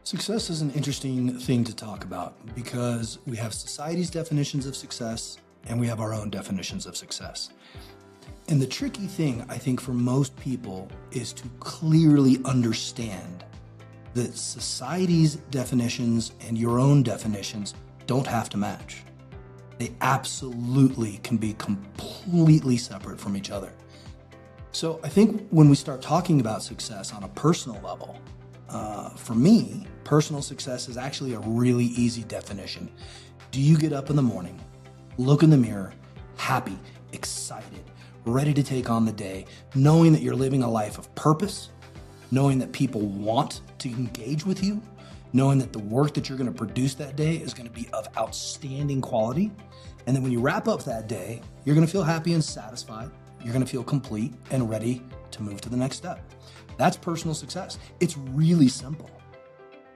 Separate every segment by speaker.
Speaker 1: Success is an interesting thing to talk about because we have society's definitions of success and we have our own definitions of success. And the tricky thing, I think, for most people is to clearly understand that society's definitions and your own definitions don't have to match. They absolutely can be completely separate from each other. So I think when we start talking about success on a personal level, for me, personal success is actually a really easy definition. Do you get up in the morning, look in the mirror, happy, excited, ready to take on the day, knowing that you're living a life of purpose, knowing that people want to engage with you, knowing that the work that you're going to produce that day is going to be of outstanding quality. And then when you wrap up that day, you're going to feel happy and satisfied. You're going to feel complete and ready to move to the next step. That's personal success. It's really simple.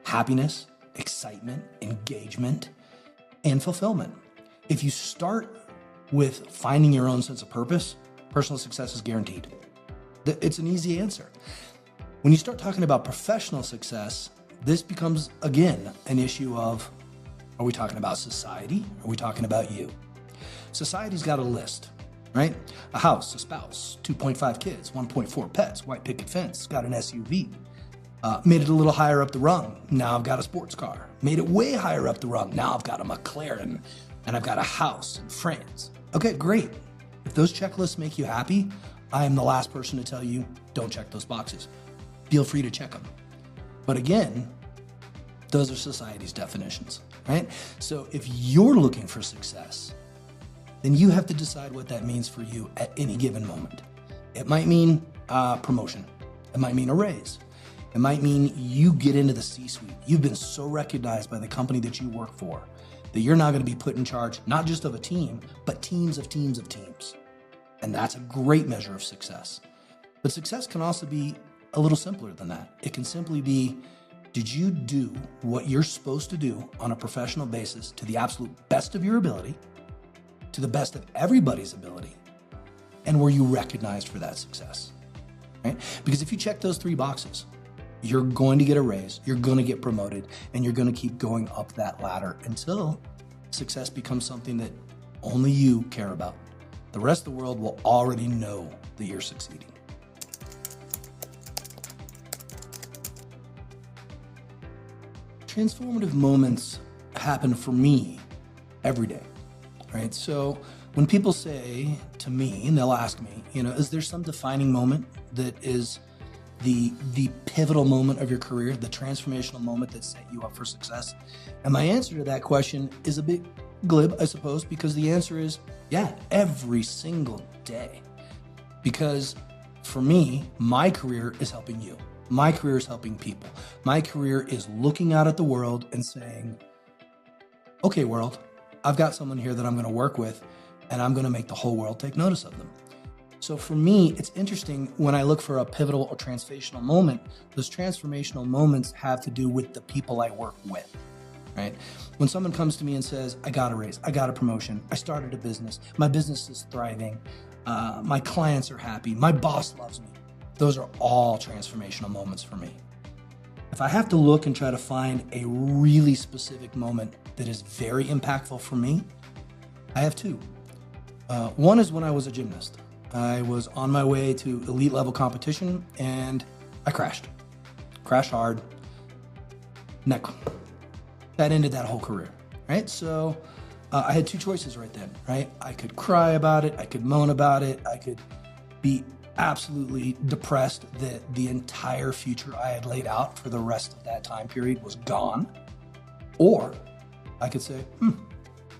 Speaker 1: Happiness, excitement, engagement, and fulfillment. If you start with finding your own sense of purpose, personal success is guaranteed. It's an easy answer. When you start talking about professional success, this becomes, again, an issue of, are we talking about society? Are we talking about you? Society's got a list, right? A house, a spouse, 2.5 kids, 1.4 pets, white picket fence, got an SUV. Made it a little higher up the rung. Now I've got a sports car. Made it way higher up the rung. Now I've got a McLaren and I've got a house in France. Okay, great. If those checklists make you happy, I am the last person to tell you, don't check those boxes. Feel free to check them. But again, those are society's definitions, right? So if you're looking for success, then you have to decide what that means for you at any given moment. It might mean promotion. It might mean a raise. It might mean you get into the C-suite. You've been so recognized by the company that you work for that you're now going to be put in charge, not just of a team, but teams of teams of teams. And that's a great measure of success. But success can also be a little simpler than that. It can simply be, did you do what you're supposed to do on a professional basis to the absolute best of your ability, to the best of everybody's ability, and were you recognized for that success, right? Because if you check those three boxes, you're going to get a raise, you're going to get promoted, and you're going to keep going up that ladder until success becomes something that only you care about. The rest of the world will already know that you're succeeding. Transformative moments happen for me every day, right? So when people say to me, and they'll ask me, is there some defining moment that is the pivotal moment of your career, the transformational moment that set you up for success? And my answer to that question is a bit glib, I suppose, because the answer is, yeah, every single day. Because for me, my career is helping you. My career is helping people. My career is looking out at the world and saying, okay, world, I've got someone here that I'm going to work with, and I'm going to make the whole world take notice of them. So for me, it's interesting when I look for a pivotal or transformational moment, those transformational moments have to do with the people I work with, right? When someone comes to me and says, I got a raise, I got a promotion, I started a business, my business is thriving, my clients are happy, my boss loves me. Those are all transformational moments for me. If I have to look and try to find a really specific moment that is very impactful for me, I have two. One is when I was a gymnast. I was on my way to elite level competition and I crashed hard, neck. That ended that whole career, right? So I had two choices right then, right? I could cry about it. I could moan about it. I could be absolutely depressed that the entire future I had laid out for the rest of that time period was gone. Or I could say,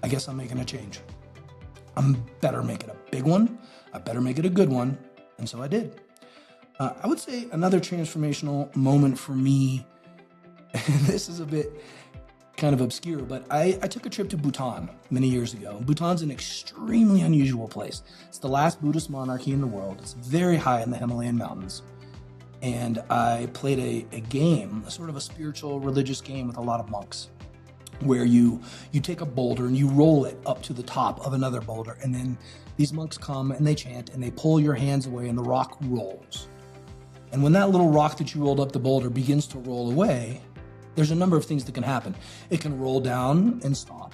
Speaker 1: I guess I'm making a change. I better make it a big one. I better make it a good one. And so I did. I would say another transformational moment for me, and this is a bit kind of obscure, but I took a trip to Bhutan many years ago. Bhutan's an extremely unusual place. It's the last Buddhist monarchy in the world. It's very high in the Himalayan mountains. And I played a game, a sort of a spiritual religious game with a lot of monks, where you take a boulder and you roll it up to the top of another boulder, and then these monks come and they chant and they pull your hands away and the rock rolls. And when that little rock that you rolled up the boulder begins to roll away, there's a number of things that can happen. It can roll down and stop.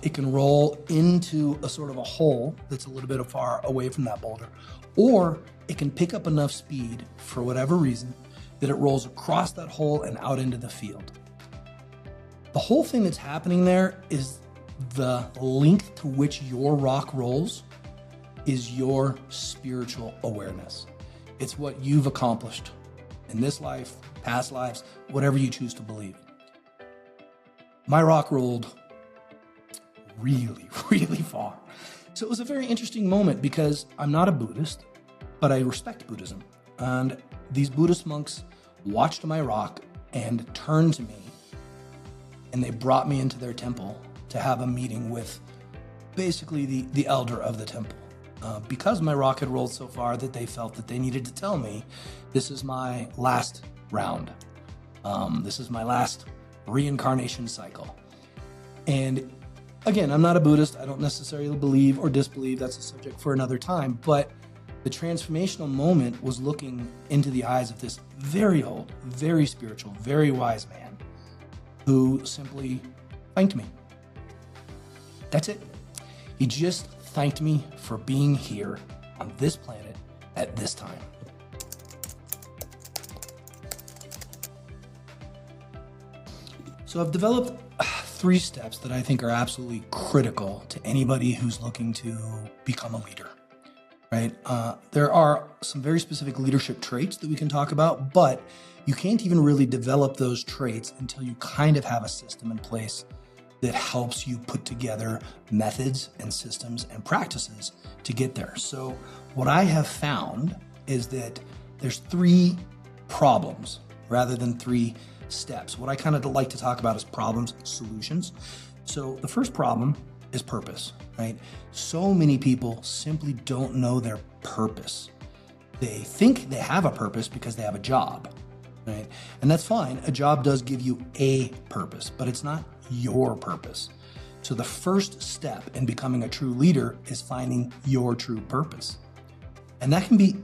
Speaker 1: It can roll into a sort of a hole that's a little bit far away from that boulder, or it can pick up enough speed for whatever reason that it rolls across that hole and out into the field. The whole thing that's happening there is the length to which your rock rolls is your spiritual awareness. It's what you've accomplished in this life, past lives, whatever you choose to believe. My rock rolled really, really far. So it was a very interesting moment because I'm not a Buddhist, but I respect Buddhism. And these Buddhist monks watched my rock and turned to me, and they brought me into their temple to have a meeting with basically the elder of the temple. Because my rock had rolled so far that they felt that they needed to tell me, this is my last round. This is my last reincarnation cycle. And again, I'm not a Buddhist. I don't necessarily believe or disbelieve. That's a subject for another time. But the transformational moment was looking into the eyes of this very old, very spiritual, very wise man who simply thanked me. That's it. He just thanked me for being here on this planet at this time. So I've developed 3 steps that I think are absolutely critical to anybody who's looking to become a leader, right? There are some very specific leadership traits that we can talk about, but you can't even really develop those traits until you kind of have a system in place that helps you put together methods and systems and practices to get there. So what I have found is that there's 3 problems rather than 3 steps. What I kind of like to talk about is problems, solutions. So the first problem is purpose, right? So many people simply don't know their purpose. They think they have a purpose because they have a job, right? And that's fine. A job does give you a purpose, but it's not your purpose. So the first step in becoming a true leader is finding your true purpose. And that can be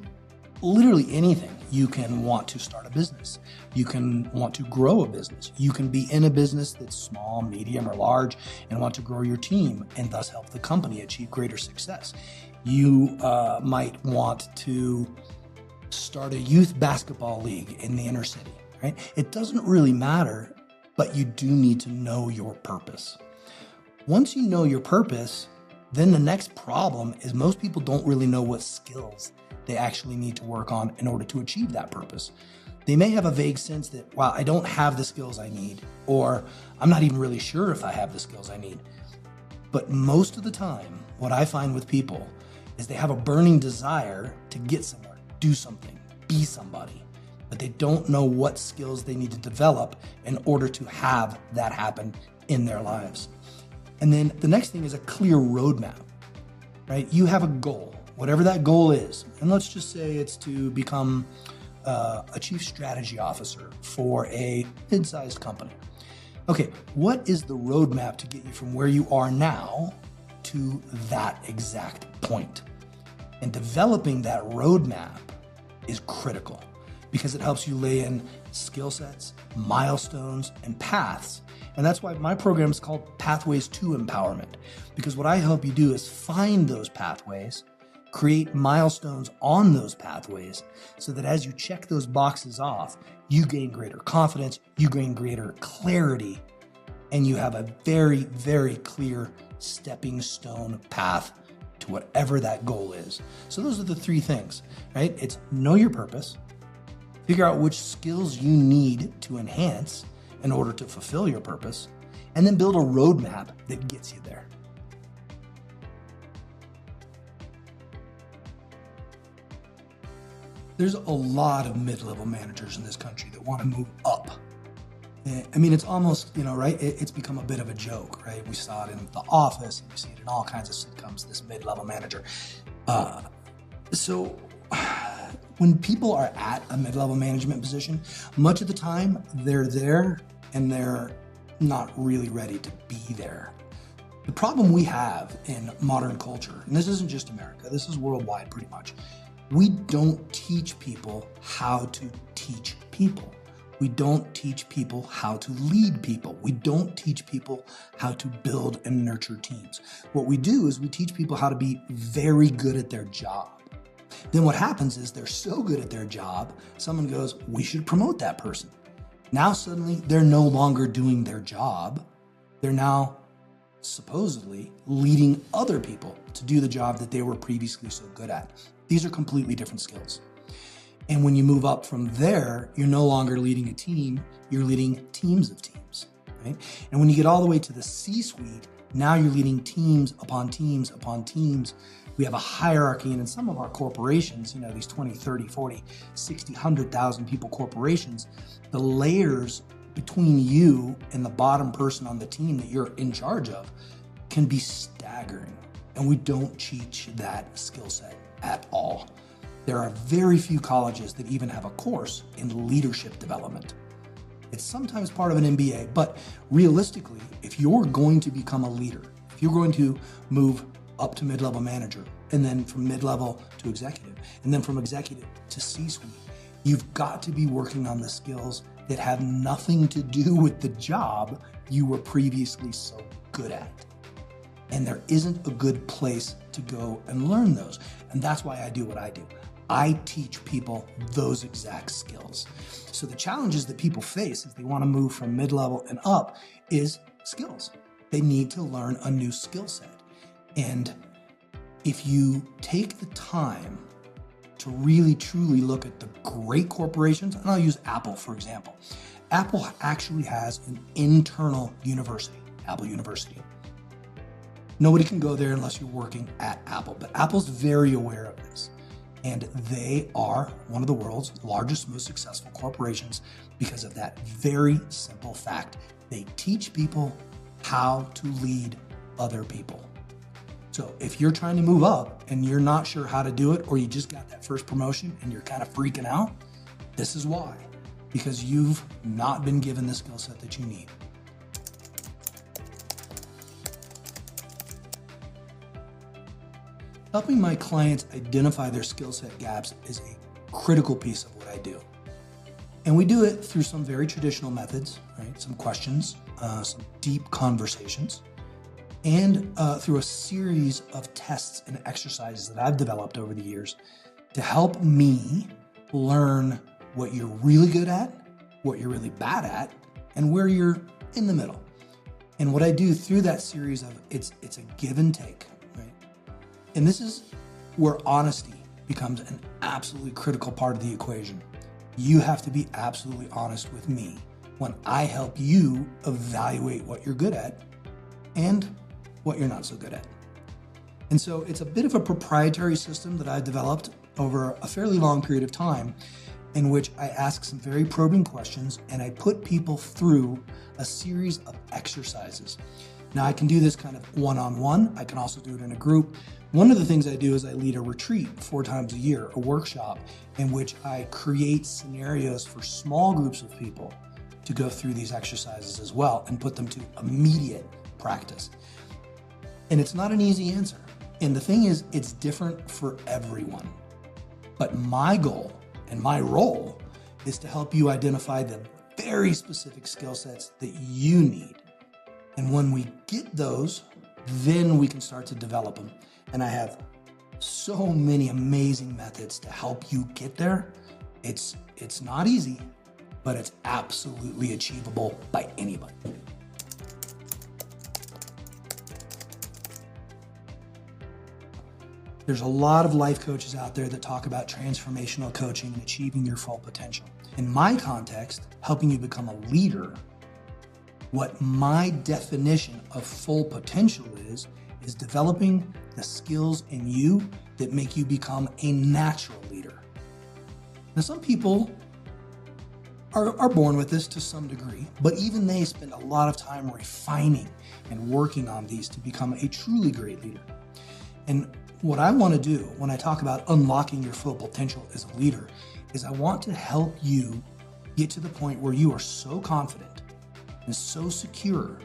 Speaker 1: literally anything. You can want to start a business. You can want to grow a business. You can be in a business that's small, medium, or large and want to grow your team and thus help the company achieve greater success. You might want to start a youth basketball league in the inner city, right? It doesn't really matter, but you do need to know your purpose. Once you know your purpose, then the next problem is most people don't really know what skills they actually need to work on in order to achieve that purpose. They may have a vague sense that, wow, I don't have the skills I need, or I'm not even really sure if I have the skills I need. But most of the time, what I find with people is they have a burning desire to get somewhere, do something, be somebody, but they don't know what skills they need to develop in order to have that happen in their lives. And then the next thing is a clear roadmap, right? You have a goal, whatever that goal is. And let's just say it's to become a chief strategy officer for a mid-sized company. Okay, what is the roadmap to get you from where you are now to that exact point? And developing that roadmap is critical because it helps you lay in skill sets, milestones, and paths. And that's why my program is called Pathways to Empowerment, because what I help you do is find those pathways, create milestones on those pathways so that as you check those boxes off, you gain greater confidence, you gain greater clarity, and you have a very, very clear stepping stone path to whatever that goal is. So those are the 3 things, right? It's know your purpose, figure out which skills you need to enhance in order to fulfill your purpose, and then build a roadmap that gets you there. There's a lot of mid-level managers in this country that want to move up. I mean, it's almost, right? It's become a bit of a joke, right? We saw it in The Office, and we see it in all kinds of sitcoms, this mid-level manager. So when people are at a mid-level management position, much of the time they're there and they're not really ready to be there. The problem we have in modern culture, and this isn't just America, this is worldwide pretty much, we don't teach people how to teach people. We don't teach people how to lead people. We don't teach people how to build and nurture teams. What we do is we teach people how to be very good at their job. Then what happens is they're so good at their job, someone goes, we should promote that person. Now suddenly they're no longer doing their job. They're now supposedly leading other people to do the job that they were previously so good at. These are completely different skills. And when you move up from there, you're no longer leading a team, you're leading teams of teams, right? And when you get all the way to the C-suite, now you're leading teams upon teams upon teams. We have a hierarchy, and in some of our corporations, these 20, 30, 40, 60, 100,000 people corporations, the layers between you and the bottom person on the team that you're in charge of can be staggering. And we don't teach that skill set at all. There are very few colleges that even have a course in leadership development. It's sometimes part of an MBA, but realistically, if you're going to become a leader, if you're going to move up to mid-level manager, and then from mid-level to executive, and then from executive to C-suite, you've got to be working on the skills that have nothing to do with the job you were previously so good at. And there isn't a good place to go and learn those. And that's why I do what I do. I teach people those exact skills. So the challenges that people face as they want to move from mid-level and up is skills. They need to learn a new skill set. And if you take the time to really truly look at the great corporations, and I'll use Apple for example. Apple actually has an internal university, Apple University. Nobody can go there unless you're working at Apple, but Apple's very aware of this. And they are one of the world's largest, most successful corporations because of that very simple fact. They teach people how to lead other people. So if you're trying to move up and you're not sure how to do it, or you just got that first promotion and you're kind of freaking out, this is why. Because you've not been given the skill set that you need. Helping my clients identify their skill set gaps is a critical piece of what I do. And we do it through some very traditional methods, right? Some questions, some deep conversations, and through a series of tests and exercises that I've developed over the years to help me learn what you're really good at, what you're really bad at, and where you're in the middle. And what I do through that series of it's a give and take. And this is where honesty becomes an absolutely critical part of the equation. You have to be absolutely honest with me when I help you evaluate what you're good at and what you're not so good at. And so it's a bit of a proprietary system that I've developed over a fairly long period of time, in which I ask some very probing questions and I put people through a series of exercises. Now I can do this kind of one-on-one. I can also do it in a group. One of the things I do is I lead a retreat 4 times a year, a workshop in which I create scenarios for small groups of people to go through these exercises as well and put them to immediate practice. And it's not an easy answer. And the thing is, it's different for everyone. But my goal and my role is to help you identify the very specific skill sets that you need. And when we get those, then we can start to develop them. And I have so many amazing methods to help you get there. It's not easy, but it's absolutely achievable by anybody. There's a lot of life coaches out there that talk about transformational coaching and achieving your full potential. In my context, helping you become a leader, what my definition of full potential is developing the skills in you that make you become a natural leader. Now, some people are born with this to some degree, but even they spend a lot of time refining and working on these to become a truly great leader. And what I want to do when I talk about unlocking your full potential as a leader is I want to help you get to the point where you are so confident and so secure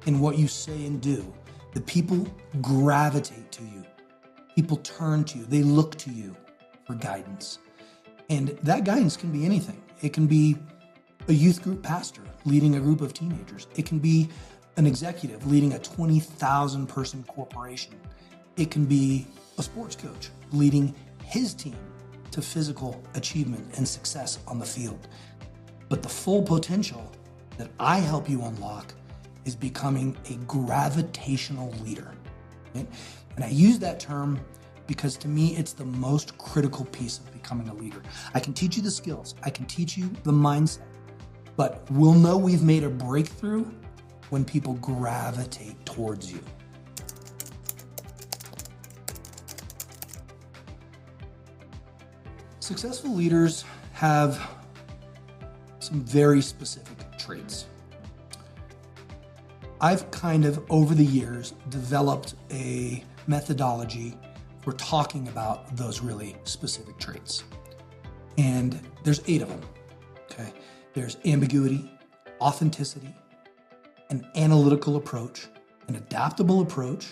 Speaker 1: in what you say and do that people gravitate to you. People turn to you. They look to you for guidance. And that guidance can be anything. It can be a youth group pastor leading a group of teenagers. It can be an executive leading a 20,000 person corporation. It can be a sports coach leading his team to physical achievement and success on the field. But the full potential that I help you unlock is becoming a gravitational leader. Right? And I use that term because to me, it's the most critical piece of becoming a leader. I can teach you the skills, I can teach you the mindset, but we'll know we've made a breakthrough when people gravitate towards you. Successful leaders have some very specific traits. I've kind of, over the years, developed a methodology for talking about those really specific traits. And there's 8 of them, okay? There's ambiguity, authenticity, an analytical approach, an adaptable approach.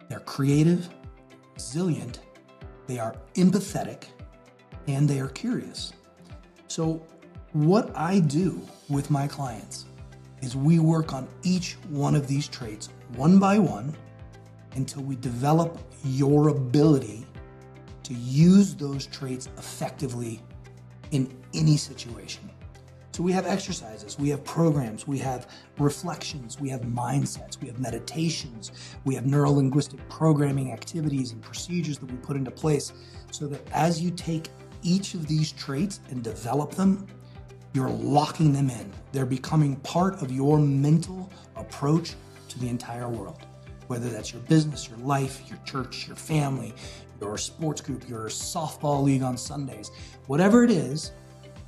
Speaker 1: They're creative, resilient, they are empathetic, and they are curious. So what I do with my clients is we work on each one of these traits one by one until we develop your ability to use those traits effectively in any situation. So we have exercises, we have programs, we have reflections, we have mindsets, we have meditations, we have neuro-linguistic programming activities and procedures that we put into place so that as you take each of these traits and develop them, you're locking them in. They're becoming part of your mental approach to the entire world. Whether that's your business, your life, your church, your family, your sports group, your softball league on Sundays, whatever it is,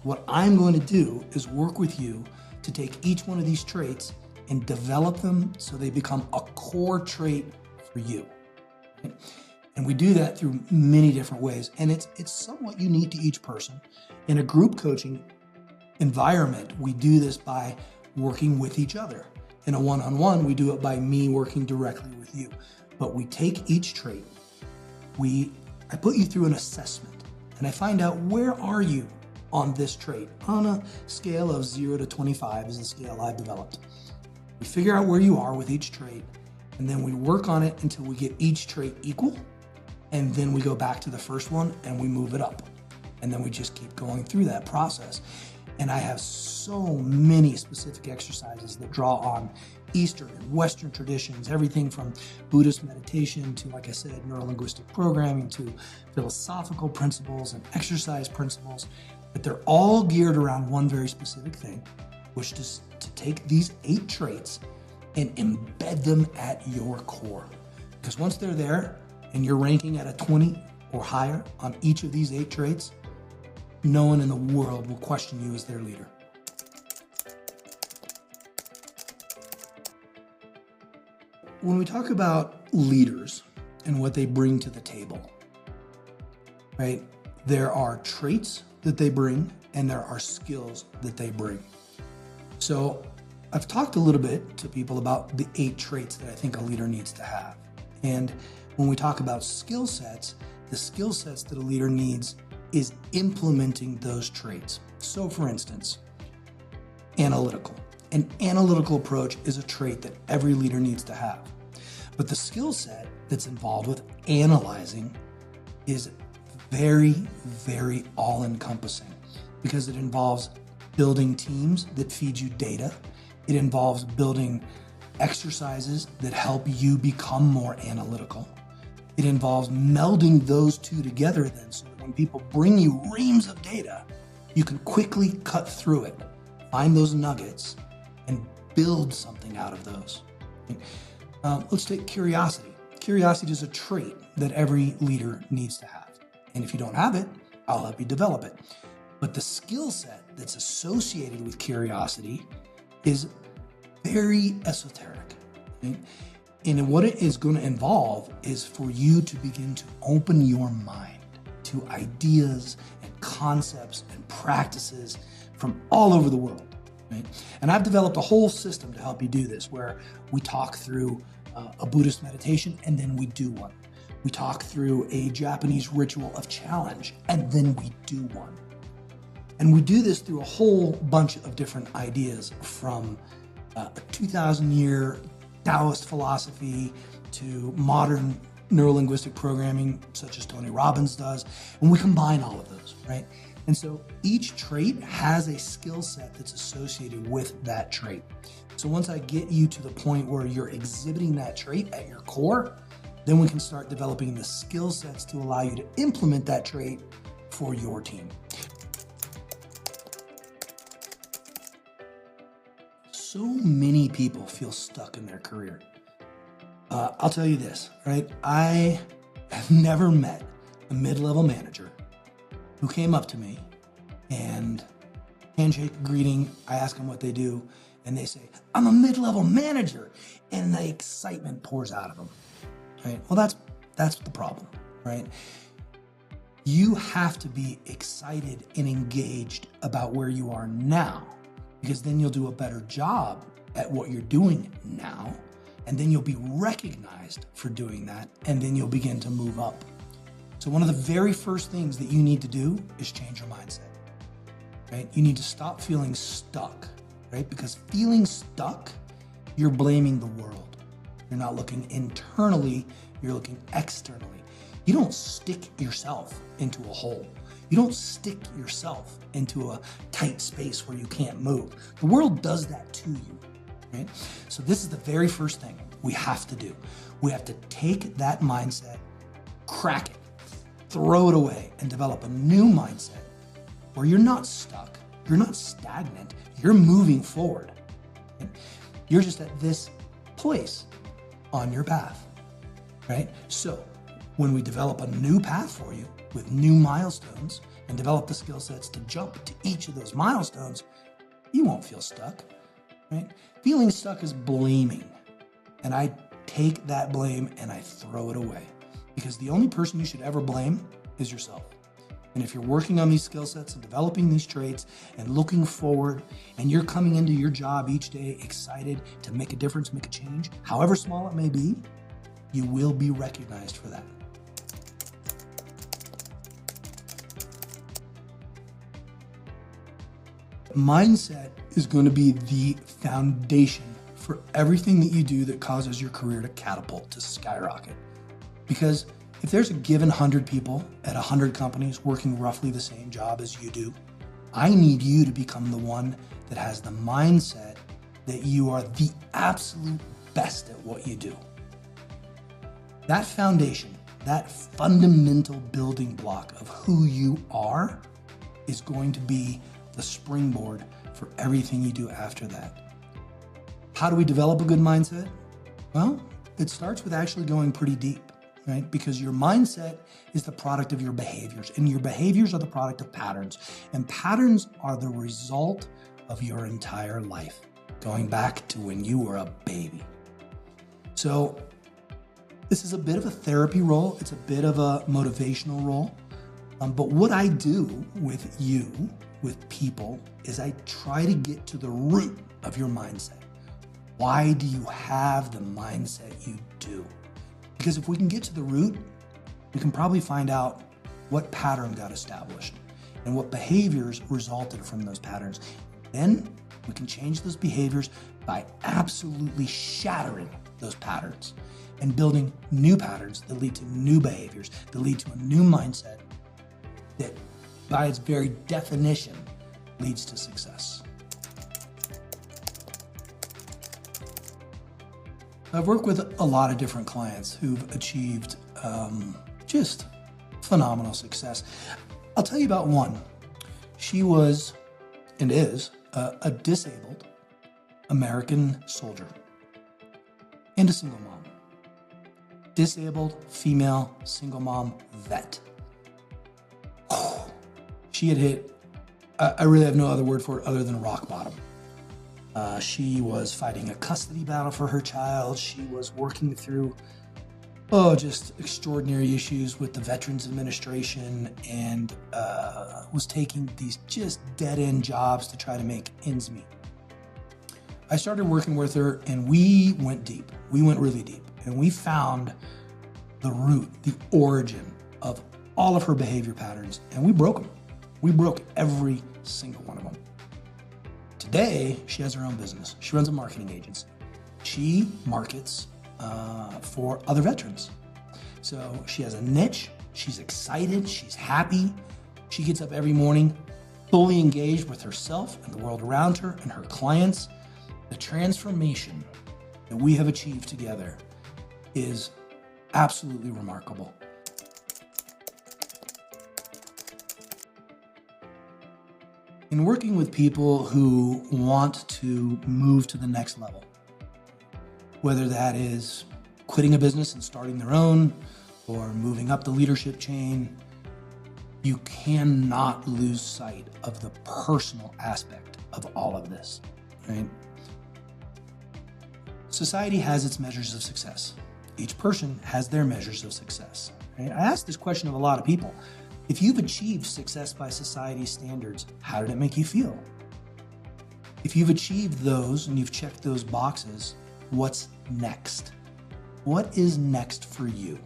Speaker 1: what I'm going to do is work with you to take each one of these traits and develop them so they become a core trait for you. And we do that through many different ways. And it's somewhat unique to each person. In a group coaching environment, we do this by working with each other. In a one-on-one, we do it by me working directly with you. But we take each trait, I put you through an assessment, and I find out where are you on this trait. On a scale of 0 to 25 is the scale I've developed. We figure out where you are with each trait, and then we work on it until we get each trait equal, and then we go back to the first one and we move it up. And then we just keep going through that process. And I have so many specific exercises that draw on Eastern and Western traditions, everything from Buddhist meditation to, like I said, neuro-linguistic programming to philosophical principles and exercise principles. But they're all geared around one very specific thing, which is to take these 8 traits and embed them at your core. Because once they're there and you're ranking at a 20 or higher on each of these 8 traits, no one in the world will question you as their leader. When we talk about leaders and what they bring to the table, right, there are traits that they bring and there are skills that they bring. So I've talked a little bit to people about the 8 traits that I think a leader needs to have. And when we talk about skill sets, the skill sets that a leader needs is implementing those traits. So for instance, analytical. An analytical approach is a trait that every leader needs to have. But the skill set that's involved with analyzing is very, very all-encompassing because it involves building teams that feed you data. It involves building exercises that help you become more analytical. It involves melding those two together then so that when people bring you reams of data, you can quickly cut through it, find those nuggets, and build something out of those. Let's take curiosity. Curiosity is a trait that every leader needs to have. And if you don't have it, I'll help you develop it. But the skill set that's associated with curiosity is very esoteric. Right? And what it is going to involve is for you to begin to open your mind to ideas and concepts and practices from all over the world. Right? And I've developed a whole system to help you do this, where we talk through a Buddhist meditation and then we do one. We talk through a Japanese ritual of challenge and then we do one. And we do this through a whole bunch of different ideas, from a 2,000-year Taoist philosophy to modern neurolinguistic programming, such as Tony Robbins does. And we combine all of those, right? And so each trait has a skill set that's associated with that trait. So once I get you to the point where you're exhibiting that trait at your core, then we can start developing the skill sets to allow you to implement that trait for your team. So many people feel stuck in their career. I'll tell you this, right? I have never met a mid-level manager who came up to me and handshake, greeting, I ask them what they do, and they say, I'm a mid-level manager, and the excitement pours out of them, right? Well, that's the problem, right? You have to be excited and engaged about where you are now, because then you'll do a better job at what you're doing now, and then you'll be recognized for doing that, and then you'll begin to move up. So one of the very first things that you need to do is change your mindset, right? You need to stop feeling stuck, right? Because feeling stuck, you're blaming the world. You're not looking internally, you're looking externally. You don't stick yourself into a hole. You don't stick yourself into a tight space where you can't move. The world does that to you, right? So this is the very first thing we have to do. We have to take that mindset, crack it, throw it away, and develop a new mindset where you're not stuck, you're not stagnant, you're moving forward. Right? You're just at this place on your path, right? So when we develop a new path for you with new milestones and develop the skill sets to jump to each of those milestones, you won't feel stuck, right? Feeling stuck is blaming. And I take that blame and I throw it away, because the only person you should ever blame is yourself. And if you're working on these skill sets and developing these traits and looking forward, and you're coming into your job each day excited to make a difference, make a change, however small it may be, you will be recognized for that. Mindset is going to be the foundation for everything that you do that causes your career to catapult, to skyrocket. Because if there's a given 100 people at 100 companies working roughly the same job as you do, I need you to become the one that has the mindset that you are the absolute best at what you do. That foundation, that fundamental building block of who you are, is going to be the springboard for everything you do after that. How do we develop a good mindset? Well, it starts with actually going pretty deep, right? Because your mindset is the product of your behaviors, and your behaviors are the product of patterns, and patterns are the result of your entire life, going back to when you were a baby. So this is a bit of a therapy role. It's a bit of a motivational role. But what I do with you, with people, is I try to get to the root of your mindset. Why do you have the mindset you do? Because if we can get to the root, we can probably find out what pattern got established and what behaviors resulted from those patterns. Then we can change those behaviors by absolutely shattering those patterns and building new patterns that lead to new behaviors, that lead to a new mindset that, by its very definition, leads to success. I've worked with a lot of different clients who've achieved just phenomenal success. I'll tell you about one. She was and is a disabled American soldier and a single mom. Disabled, female, single mom, vet. She had hit, I really have no other word for it other than rock bottom. She was fighting a custody battle for her child. She was working through, just extraordinary issues with the Veterans Administration, and was taking these just dead-end jobs to try to make ends meet. I started working with her, and we went deep. We went really deep, and we found the root, the origin of all of her behavior patterns, and we broke them. We broke every single one of them. Today, she has her own business. She runs a marketing agency. She markets for other veterans. So she has a niche. She's excited. She's happy. She gets up every morning fully engaged with herself and the world around her and her clients. The transformation that we have achieved together is absolutely remarkable. In working with people who want to move to the next level, whether that is quitting a business and starting their own or moving up the leadership chain, you cannot lose sight of the personal aspect of all of this, right? Society has its measures of success. Each person has their measures of success, right? I ask this question of a lot of people. If you've achieved success by society's standards, how did it make you feel? If you've achieved those and you've checked those boxes, what's next? What is next for you?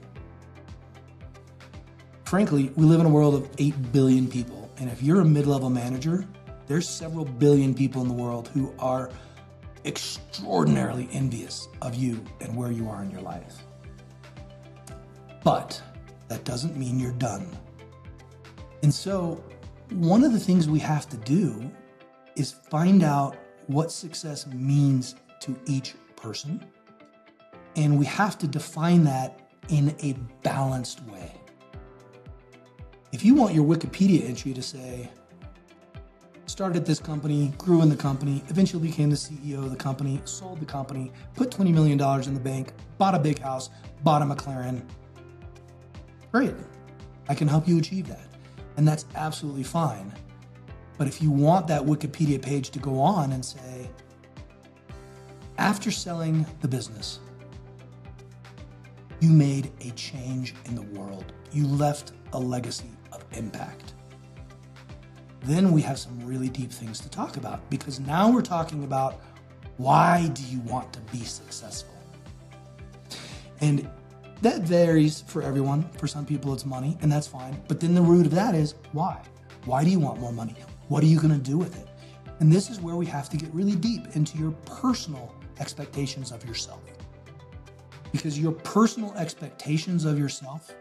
Speaker 1: Frankly, we live in a world of 8 billion people, and if you're a mid-level manager, there's several billion people in the world who are extraordinarily envious of you and where you are in your life. But that doesn't mean you're done. And so one of the things we have to do is find out what success means to each person. And we have to define that in a balanced way. If you want your Wikipedia entry to say, started this company, grew in the company, eventually became the CEO of the company, sold the company, put $20 million in the bank, bought a big house, bought a McLaren, great. I can help you achieve that. And that's absolutely fine. But if you want that Wikipedia page to go on and say, after selling the business, you made a change in the world. You left a legacy of impact. Then we have some really deep things to talk about, because now we're talking about, why do you want to be successful? And that varies for everyone. For some people it's money, and that's fine. But then the root of that is why? Why do you want more money? What are you going to do with it? And this is where we have to get really deep into your personal expectations of yourself. Because your personal expectations of yourself,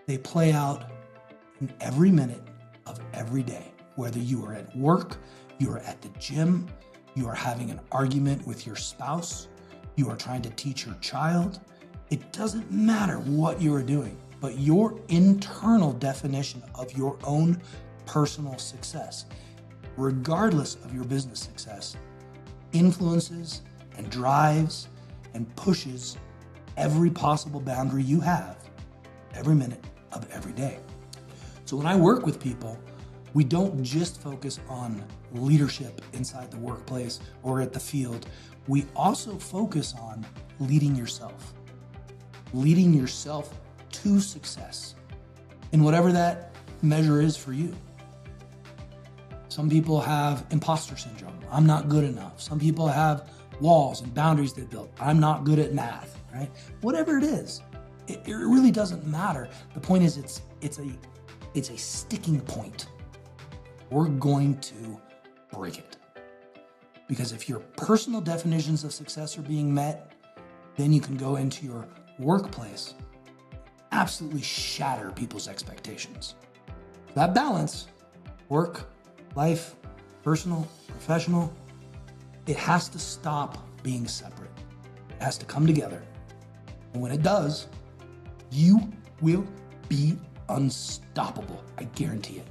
Speaker 1: they play out in every minute of every day. Whether you are at work, you are at the gym, you are having an argument with your spouse, you are trying to teach your child. It doesn't matter what you are doing, but your internal definition of your own personal success, regardless of your business success, influences and drives and pushes every possible boundary you have every minute of every day. So when I work with people, we don't just focus on leadership inside the workplace or at the field. We also focus on leading yourself to success in whatever that measure is for you. Some people have imposter syndrome. I'm not good enough. Some people have walls and boundaries they built. I'm not good at math, right? Whatever it is, it really doesn't matter. The point is it's a sticking point. We're going to break it. Because if your personal definitions of success are being met, then you can go into your workplace, absolutely shatter people's expectations. That balance, work, life, personal, professional, it has to stop being separate. It has to come together. And when it does, you will be unstoppable. I guarantee it.